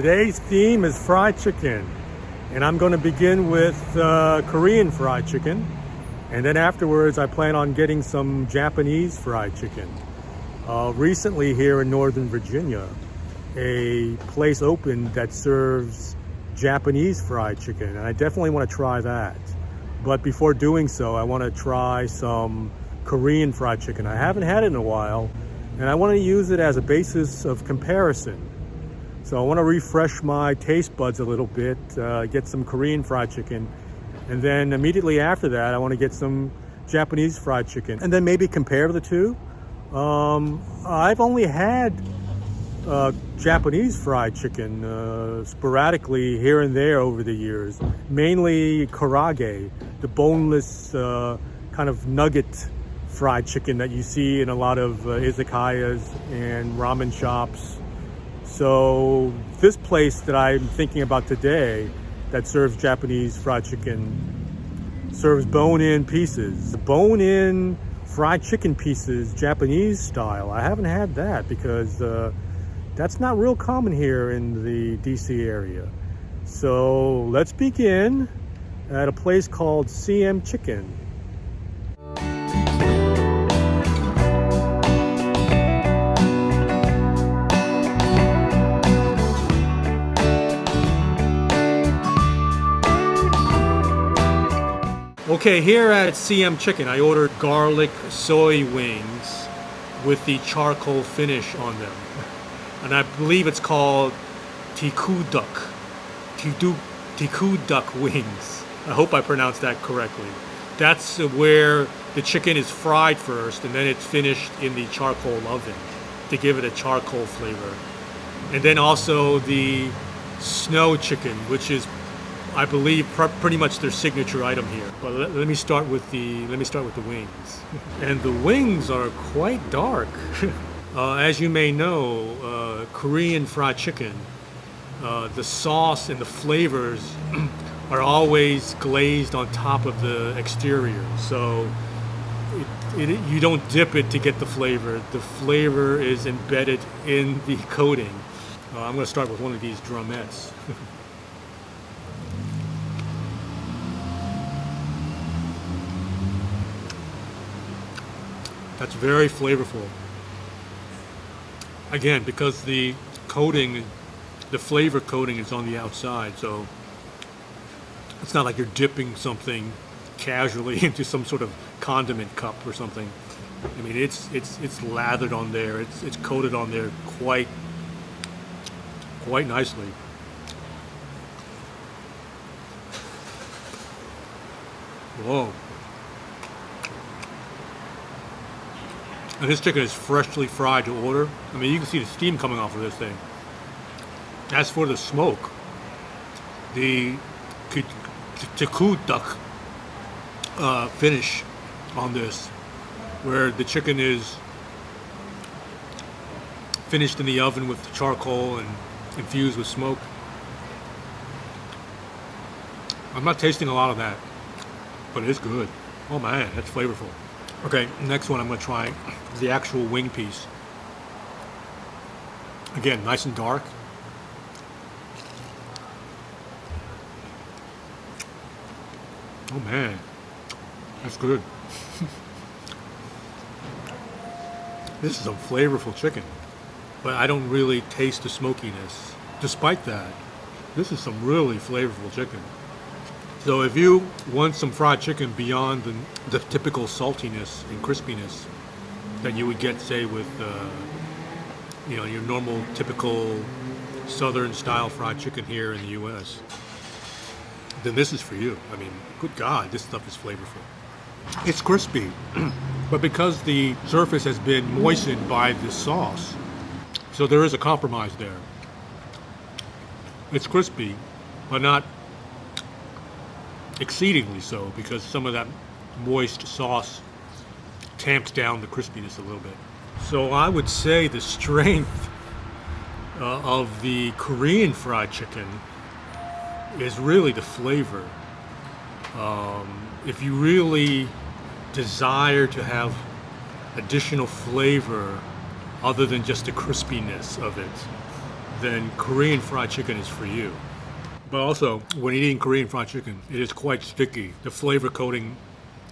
Today's theme is fried chicken, and I'm going to begin with Korean fried chicken, and then afterwards I plan on getting some Japanese fried chicken. Recently here in Northern Virginia, a place opened that serves Japanese fried chicken, and I definitely want to try that. But before doing so, I want to try some Korean fried chicken. I haven't had it in a while, and I want to use it as a basis of comparison. So I want to refresh my taste buds a little bit, get some Korean fried chicken, and then immediately after that, I want to get some Japanese fried chicken, and then maybe compare the two. I've only had Japanese fried chicken sporadically here and there over the years, mainly karage, the boneless kind of nugget fried chicken that you see in a lot of izakayas and ramen shops. So this place that I'm thinking about today that serves Japanese fried chicken serves bone-in pieces. Bone-in fried chicken pieces, Japanese style. I haven't had that because that's not real common here in the DC area. So let's begin at a place called CM Chicken. Okay, here at CM Chicken, I ordered garlic soy wings with the charcoal finish on them. And I believe it's called tiku duck wings. I hope I pronounced that correctly. That's where the chicken is fried first and then it's finished in the charcoal oven to give it a charcoal flavor. And then also the snow chicken, which is, I believe, pretty much their signature item here. But let me start with the wings. And the wings are quite dark. As you may know, Korean fried chicken, the sauce and the flavors are always glazed on top of the exterior. So you don't dip it to get the flavor. The flavor is embedded in the coating. I'm going to start with one of these drumettes. That's very flavorful. Again, because the coating, the flavor coating is on the outside, so it's not like you're dipping something casually into some sort of condiment cup or something. I mean, it's lathered on there. It's coated on there quite nicely. Whoa. And this chicken is freshly fried to order. I mean, you can see the steam coming off of this thing. As for the smoke, the tiku duck finish on this, where the chicken is finished in the oven with charcoal and infused with smoke. I'm not tasting a lot of that, but it's good. Oh man, that's flavorful. Okay, next one I'm going to try the actual wing piece. Again, nice and dark. Oh man, that's good. This is some flavorful chicken, but I don't really taste the smokiness. Despite that, this is some really flavorful chicken. So if you want some fried chicken beyond the typical saltiness and crispiness that you would get, say, with your normal, typical Southern style fried chicken here in the U.S., then this is for you. I mean, good God, this stuff is flavorful. It's crispy, but because the surface has been moistened by the sauce, so there is a compromise there. It's crispy, but not exceedingly so, because some of that moist sauce tamps down the crispiness a little bit. So I would say the strength of the Korean fried chicken is really the flavor. If you really desire to have additional flavor other than just the crispiness of it, then Korean fried chicken is for you. But also, when eating Korean fried chicken, it is quite sticky. The flavor coating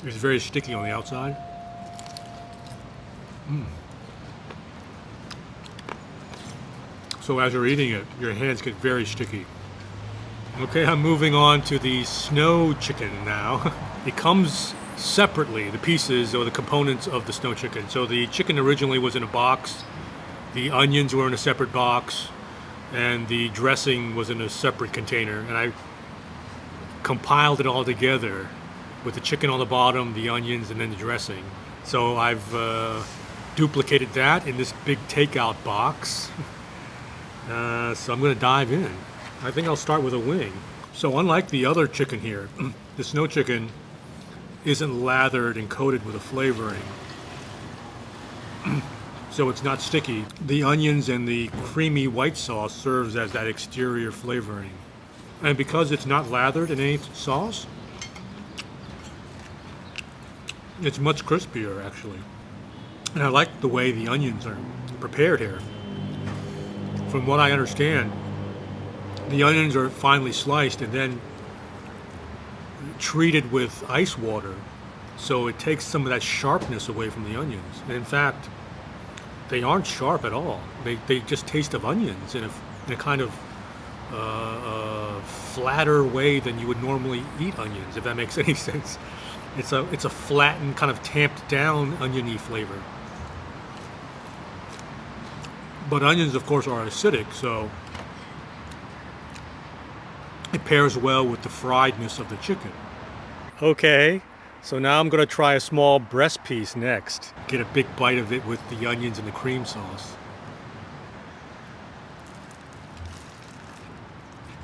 is very sticky on the outside. So as you're eating it, your hands get very sticky. Okay, I'm moving on to the snow chicken now. It comes separately, the pieces or the components of the snow chicken. So the chicken originally was in a box, the onions were in a separate box, and the dressing was in a separate container. And I compiled it all together with the chicken on the bottom, the onions, and then the dressing. So I've duplicated that in this big takeout box. So I'm going to dive in. I think I'll start with a wing. So unlike the other chicken here, the snow chicken isn't lathered and coated with a flavoring. So it's not sticky. The onions and the creamy white sauce serves as that exterior flavoring. And because it's not lathered in any sauce, it's much crispier actually. And I like the way the onions are prepared here. From what I understand, the onions are finely sliced and then treated with ice water, so it takes some of that sharpness away from the onions. And in fact, they aren't sharp at all. They just taste of onions in a kind of flatter way than you would normally eat onions, if that makes any sense. It's a flattened, kind of tamped down oniony flavor. But onions, of course, are acidic, so it pairs well with the friedness of the chicken. Okay, so now I'm going to try a small breast piece next. Get a big bite of it with the onions and the cream sauce.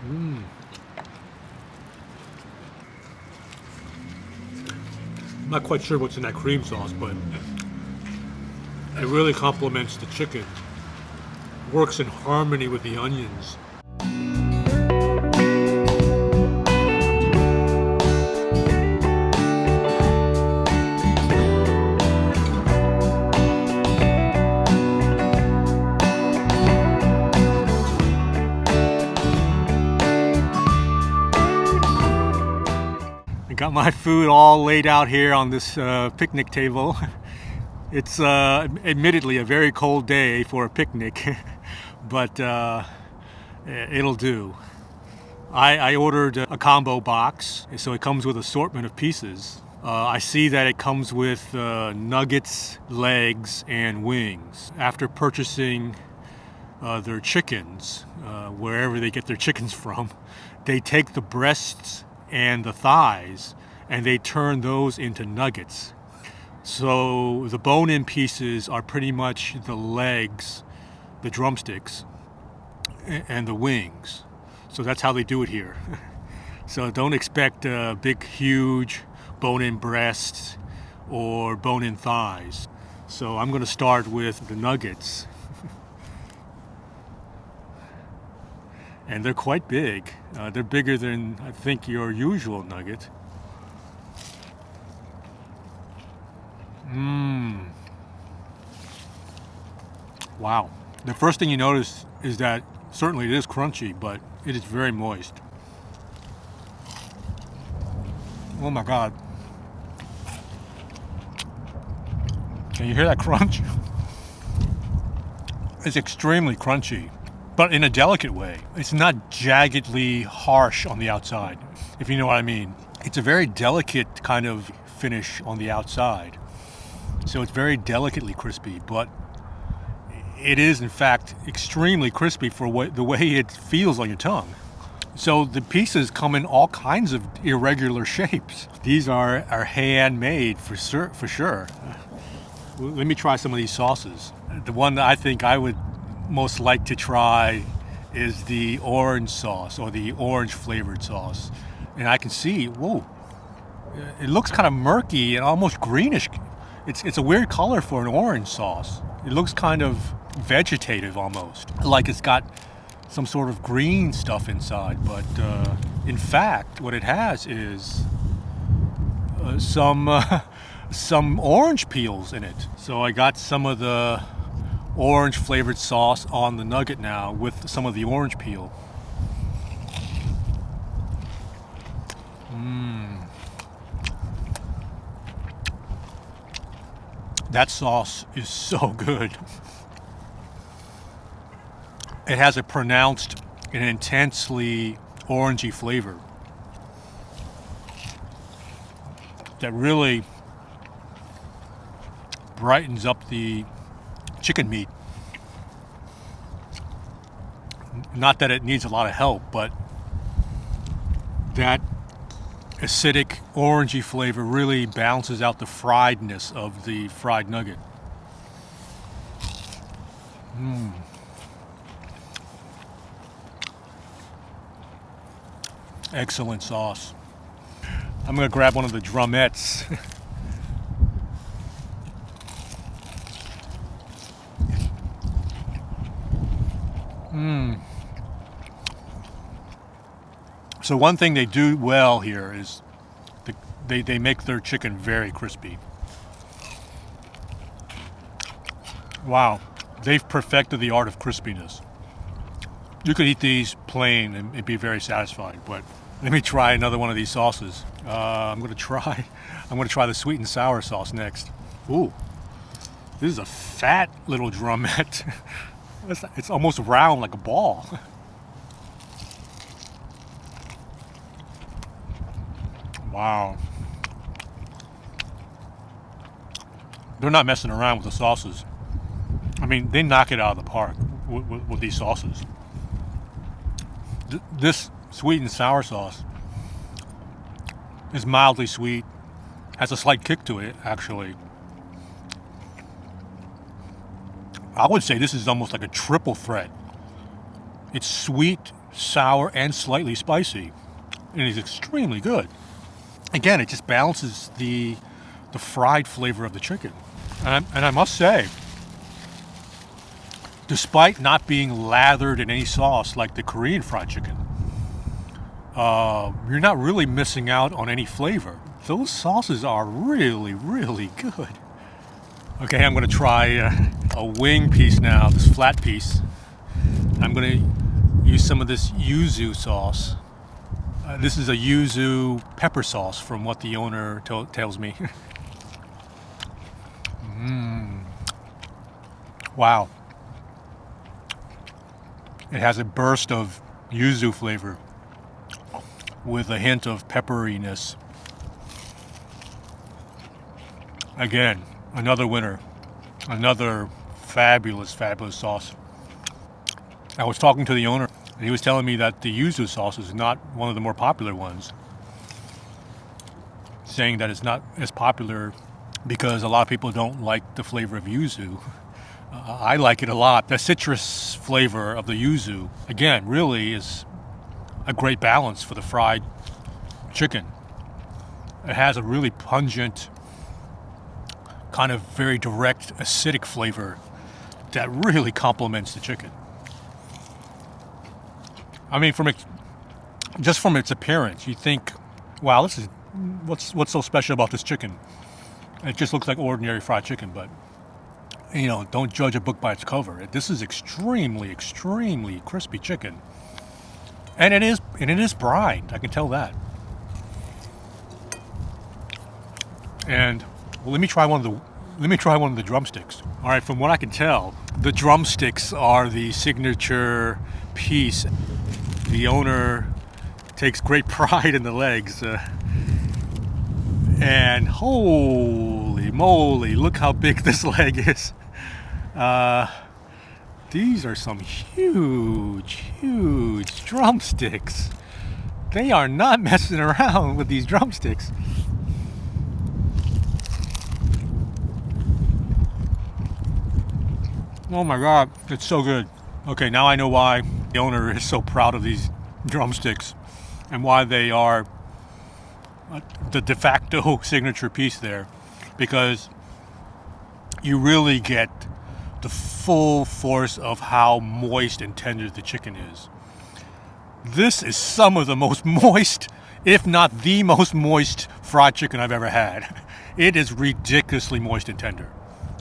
I'm not quite sure what's in that cream sauce, but it really complements the chicken. Works in harmony with the onions. I got my food all laid out here on this picnic table. It's admittedly a very cold day for a picnic, but it'll do. I ordered a combo box, so it comes with an assortment of pieces. I see that it comes with nuggets, legs, and wings. After purchasing their chickens, wherever they get their chickens from, they take the breasts and the thighs and they turn those into nuggets. So the bone-in pieces are pretty much the legs, the drumsticks, and the wings. So that's how they do it here. So don't expect big, huge bone-in breasts or bone-in thighs. So I'm going to start with the nuggets. And they're quite big. They're bigger than, I think, your usual nugget. Wow. The first thing you notice is that certainly it is crunchy, but it is very moist. Oh my God. Can you hear that crunch? It's extremely crunchy, but in a delicate way. It's not jaggedly harsh on the outside, if you know what I mean. It's a very delicate kind of finish on the outside. So it's very delicately crispy, but it is in fact extremely crispy for the way it feels on your tongue. So the pieces come in all kinds of irregular shapes. These are handmade for sure. Let me try some of these sauces. The one that I think I would most like to try is the orange sauce, or the orange flavored sauce. And I can see, whoa, it looks kind of murky and almost greenish. It's a weird color for an orange sauce. It looks kind of vegetative almost, like it's got some sort of green stuff inside, but in fact what it has is some orange peels in it. So I got some of the orange flavored sauce on the nugget now with some of the orange peel. That sauce is so good. It has a pronounced and intensely orangey flavor that really brightens up the chicken meat. Not that it needs a lot of help, but that acidic orangey flavor really balances out the friedness of the fried nugget. Excellent sauce. I'm gonna grab one of the drumettes. So one thing they do well here is they make their chicken very crispy. Wow, they've perfected the art of crispiness. You could eat these plain and it'd be very satisfying, but let me try another one of these sauces. I'm gonna try the sweet and sour sauce next. Ooh, this is a fat little drumette. It's almost round like a ball. Wow. They're not messing around with the sauces. I mean, they knock it out of the park with these sauces. This sweet and sour sauce is mildly sweet, has a slight kick to it, actually. I would say this is almost like a triple threat. It's sweet, sour, and slightly spicy, and it's extremely good. Again, it just balances the fried flavor of the chicken. And I must say, despite not being lathered in any sauce like the Korean fried chicken, you're not really missing out on any flavor. Those sauces are really, really good. Okay, I'm going to try a wing piece now, this flat piece. I'm going to use some of this yuzu sauce. This is a yuzu pepper sauce from what the owner tells me. Wow. It has a burst of yuzu flavor with a hint of pepperiness. Again, another winner. Another fabulous, fabulous sauce. I was talking to the owner, and he was telling me that the yuzu sauce is not one of the more popular ones. Saying that it's not as popular because a lot of people don't like the flavor of yuzu. I like it a lot. The citrus flavor of the yuzu, again, really is a great balance for the fried chicken. It has a really pungent, kind of very direct acidic flavor that really complements the chicken. I mean, just from its appearance, you think, wow, this is what's so special about this chicken? It just looks like ordinary fried chicken, but you know, don't judge a book by its cover. This is extremely, extremely crispy chicken, and it is brined. I can tell that. And well, let me try one of the drumsticks. All right, from what I can tell, the drumsticks are the signature piece. The owner takes great pride in the legs. And holy moly, look how big this leg is. These are some huge, huge drumsticks. They are not messing around with these drumsticks. Oh my God, it's so good. Okay, now I know why the owner is so proud of these drumsticks and why they are the de facto signature piece there, because you really get the full force of how moist and tender the chicken is. This is some of the most moist, if not the most moist fried chicken I've ever had. It is ridiculously moist and tender.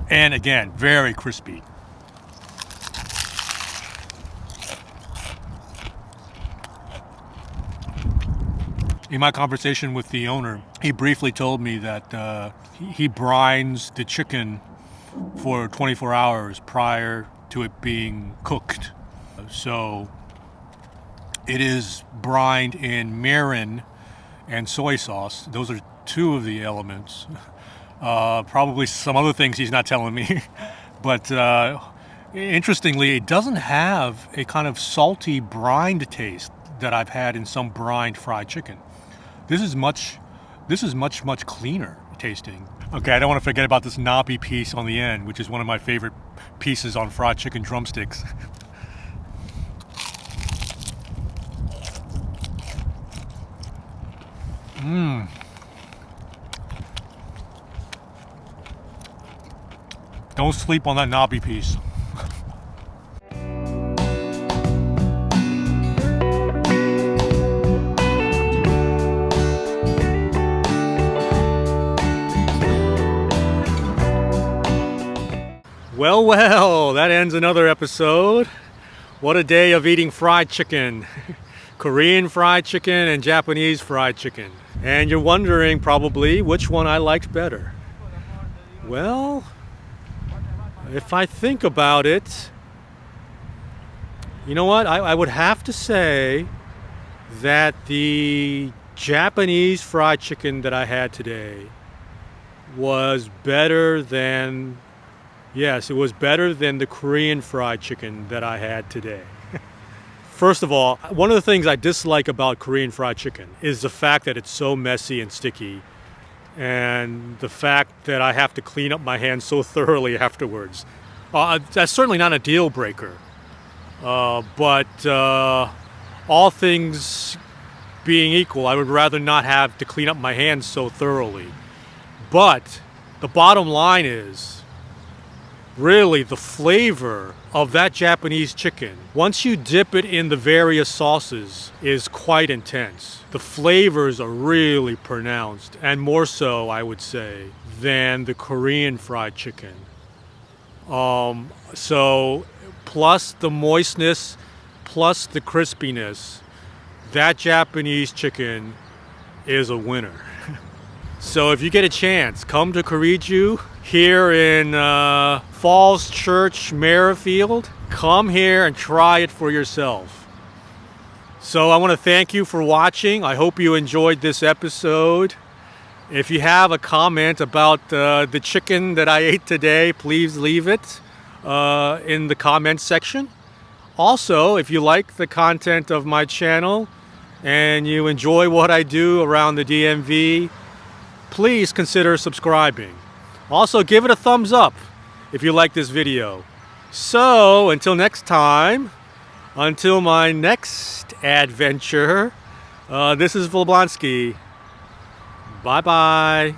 And again, very crispy. In my conversation with the owner, he briefly told me that he brines the chicken for 24 hours prior to it being cooked. So it is brined in mirin and soy sauce. Those are two of the elements. Probably some other things he's not telling me. But interestingly, it doesn't have a kind of salty brined taste that I've had in some brined fried chicken. This is much cleaner tasting. Okay, I don't want to forget about this knobby piece on the end, which is one of my favorite pieces on fried chicken drumsticks. Don't sleep on that knobby piece. Well, that ends another episode. What a day of eating fried chicken. Korean fried chicken and Japanese fried chicken. And you're wondering probably which one I liked better. Well, if I think about it, you know what? I would have to say that the Japanese fried chicken that I had today was better than, yes, it was better than the Korean fried chicken that I had today. First of all, one of the things I dislike about Korean fried chicken is the fact that it's so messy and sticky, and the fact that I have to clean up my hands so thoroughly afterwards. That's certainly not a deal breaker, but all things being equal, I would rather not have to clean up my hands so thoroughly. But the bottom line is, really, the flavor of that Japanese chicken, once you dip it in the various sauces, is quite intense. The flavors are really pronounced, and more so, I would say, than the Korean fried chicken. So, plus the moistness, plus the crispiness, that Japanese chicken is a winner. So if you get a chance, come to Kariju here in Falls Church, Merrifield. Come here and try it for yourself. So I want to thank you for watching. I hope you enjoyed this episode. If you have a comment about the chicken that I ate today, please leave it in the comments section. Also, if you like the content of my channel and you enjoy what I do around the DMV, please consider subscribing. Also, give it a thumbs up if you like this video. So, until next time, until my next adventure, this is Vablonsky. Bye-bye.